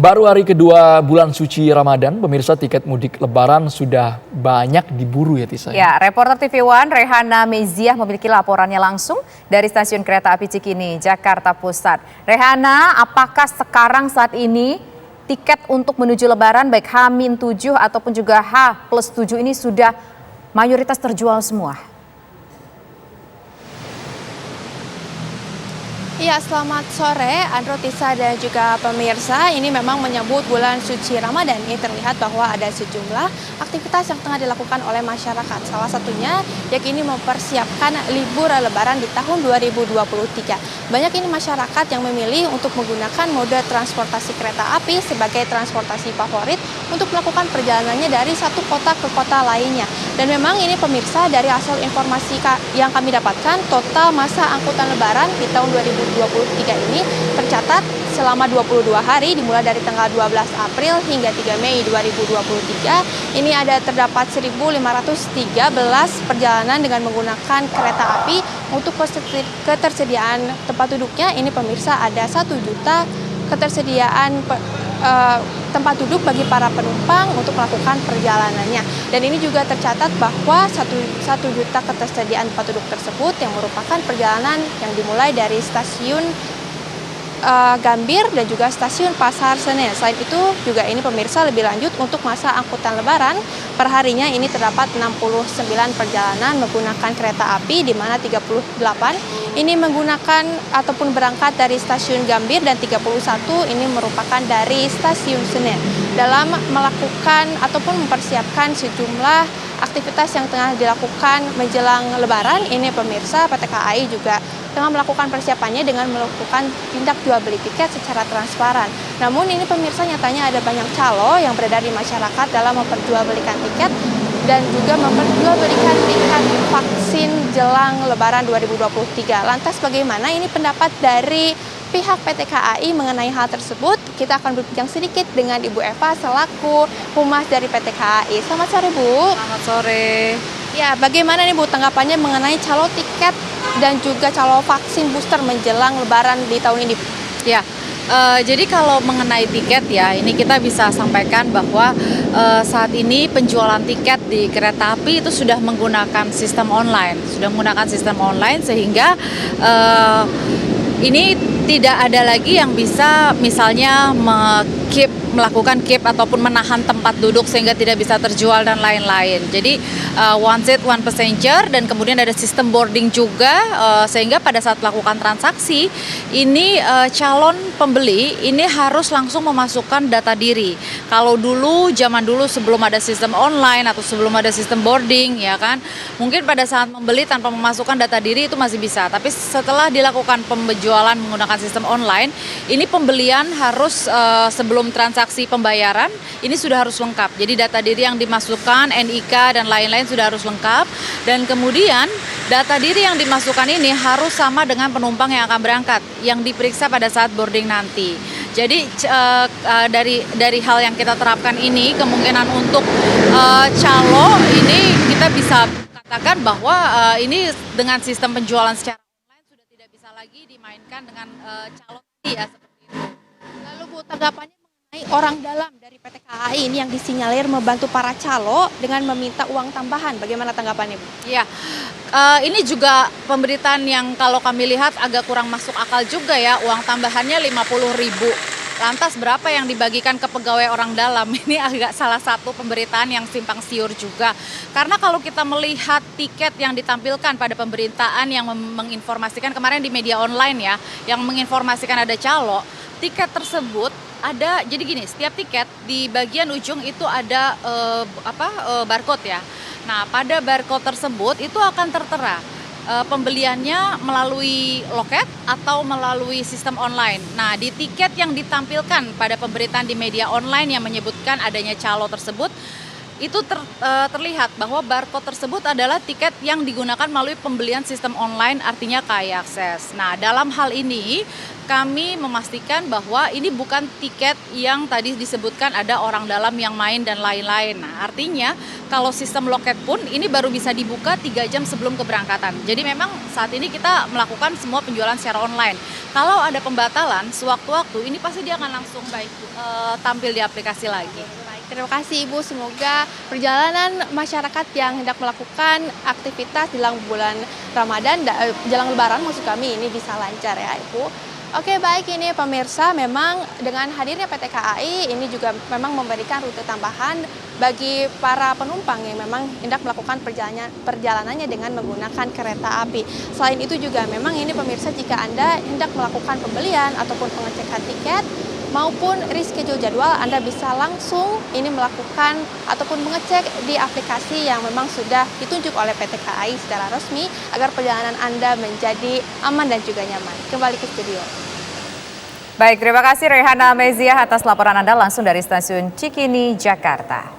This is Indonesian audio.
Baru hari kedua bulan suci Ramadan, pemirsa tiket mudik Lebaran sudah banyak diburu ya Tisa. Ya, reporter TV One Rehana Meziah memiliki laporannya langsung dari stasiun kereta api Cikini, Jakarta Pusat. Rehana, apakah sekarang saat ini tiket untuk menuju Lebaran baik H-7 ataupun juga H+7 ini sudah mayoritas terjual semua? Iya, selamat sore Andro, Tisa dan juga pemirsa. Ini memang menyambut bulan suci Ramadan. Ini terlihat bahwa ada sejumlah aktivitas yang tengah dilakukan oleh masyarakat. Salah satunya yakni mempersiapkan libur Lebaran di tahun 2023. Banyak ini masyarakat yang memilih untuk menggunakan mode transportasi kereta api sebagai transportasi favorit untuk melakukan perjalanannya dari satu kota ke kota lainnya. Dan memang ini pemirsa, dari hasil informasi yang kami dapatkan, total masa angkutan Lebaran di tahun 2023 ini tercatat selama 22 hari dimulai dari tanggal 12 April hingga 3 Mei 2023. Ini terdapat 1.513 perjalanan dengan menggunakan kereta api. Untuk ketersediaan tempat duduknya ini pemirsa ada 1 juta ketersediaan tempat duduk bagi para penumpang untuk melakukan perjalanannya. Dan ini juga tercatat bahwa 1 juta ketersediaan tempat duduk tersebut yang merupakan perjalanan yang dimulai dari stasiun Gambir dan juga stasiun Pasar Senen. Selain itu juga ini pemirsa, lebih lanjut untuk masa angkutan Lebaran perharinya ini terdapat 69 perjalanan menggunakan kereta api, di mana 38 ini menggunakan ataupun berangkat dari stasiun Gambir dan 31 ini merupakan dari stasiun Senen. Dalam melakukan ataupun mempersiapkan sejumlah aktivitas yang tengah dilakukan menjelang Lebaran, ini pemirsa, PT KAI juga tengah melakukan persiapannya dengan melakukan tindak jual beli tiket secara transparan. Namun ini pemirsa, nyatanya ada banyak calo yang beredar di masyarakat dalam memperjualbelikan tiket dan juga memperjualbelikan tiket vaksin jelang Lebaran 2023. Lantas bagaimana ini pendapat dari pihak PT KAI mengenai hal tersebut? Kita akan berbincang sedikit dengan Ibu Eva selaku Humas dari PT KAI. Selamat sore, Bu. Selamat sore. Ya, bagaimana nih Bu tanggapannya mengenai calo tiket dan juga calo vaksin booster menjelang Lebaran di tahun ini? Ya, jadi kalau mengenai tiket ya, ini kita bisa sampaikan bahwa saat ini penjualan tiket di kereta api itu sudah menggunakan sistem online, sehingga ini tidak ada lagi yang bisa misalnya melakukan keep ataupun menahan tempat duduk sehingga tidak bisa terjual dan lain-lain. Jadi one seat one passenger, dan kemudian ada sistem boarding juga, sehingga pada saat melakukan transaksi ini calon pembeli ini harus langsung memasukkan data diri. Kalau zaman dulu sebelum ada sistem online atau sebelum ada sistem boarding ya kan, mungkin pada saat membeli tanpa memasukkan data diri itu masih bisa. Tapi setelah dilakukan penjualan menggunakan sistem online, ini pembelian harus sebelum transaksi pembayaran ini sudah harus lengkap. Jadi data diri yang dimasukkan, NIK dan lain-lain sudah harus lengkap, dan kemudian data diri yang dimasukkan ini harus sama dengan penumpang yang akan berangkat yang diperiksa pada saat boarding nanti. Jadi dari hal yang kita terapkan ini, kemungkinan untuk calo ini kita bisa katakan bahwa ini dengan sistem penjualan secara online sudah tidak bisa lagi dimainkan dengan calo ya, seperti itu. Lalu Bu, tanggapannya mengenai orang dalam dari PT KAI ini yang disinyalir membantu para calo dengan meminta uang tambahan, bagaimana tanggapannya Bu? Iya, ini juga pemberitaan yang kalau kami lihat agak kurang masuk akal juga ya, uang tambahannya 50.000. Lantas berapa yang dibagikan ke pegawai orang dalam? Ini agak salah satu pemberitaan yang simpang siur juga. Karena kalau kita melihat tiket yang ditampilkan pada pemberitaan yang menginformasikan kemarin di media online ya, yang menginformasikan ada calo, tiket tersebut ada, jadi gini, setiap tiket di bagian ujung itu ada barcode ya. Nah, pada barcode tersebut itu akan tertera pembeliannya melalui loket atau melalui sistem online. Nah, di tiket yang ditampilkan pada pemberitaan di media online yang menyebutkan adanya calo tersebut, itu terlihat bahwa barcode tersebut adalah tiket yang digunakan melalui pembelian sistem online, artinya KAI Akses. Nah, dalam hal ini kami memastikan bahwa ini bukan tiket yang tadi disebutkan ada orang dalam yang main dan lain-lain. Nah, artinya kalau sistem loket pun ini baru bisa dibuka 3 jam sebelum keberangkatan. Jadi memang saat ini kita melakukan semua penjualan secara online. kalau ada pembatalan sewaktu-waktu, ini pasti dia akan langsung tampil di aplikasi lagi. Terima kasih Ibu, semoga perjalanan masyarakat yang hendak melakukan aktivitas jelang bulan Ramadan, jelang Lebaran maksud kami, ini bisa lancar ya Ibu. Oke baik, ini pemirsa, memang dengan hadirnya PT KAI ini juga memang memberikan rute tambahan bagi para penumpang yang memang hendak melakukan perjalanannya dengan menggunakan kereta api. Selain itu juga memang ini pemirsa, jika Anda hendak melakukan pembelian ataupun pengecekan tiket maupun reschedule jadwal, Anda bisa langsung ini melakukan ataupun mengecek di aplikasi yang memang sudah ditunjuk oleh PT KAI secara resmi agar perjalanan Anda menjadi aman dan juga nyaman. Kembali ke studio. Baik, terima kasih Rehana Meziah atas laporan Anda langsung dari Stasiun Cikini, Jakarta.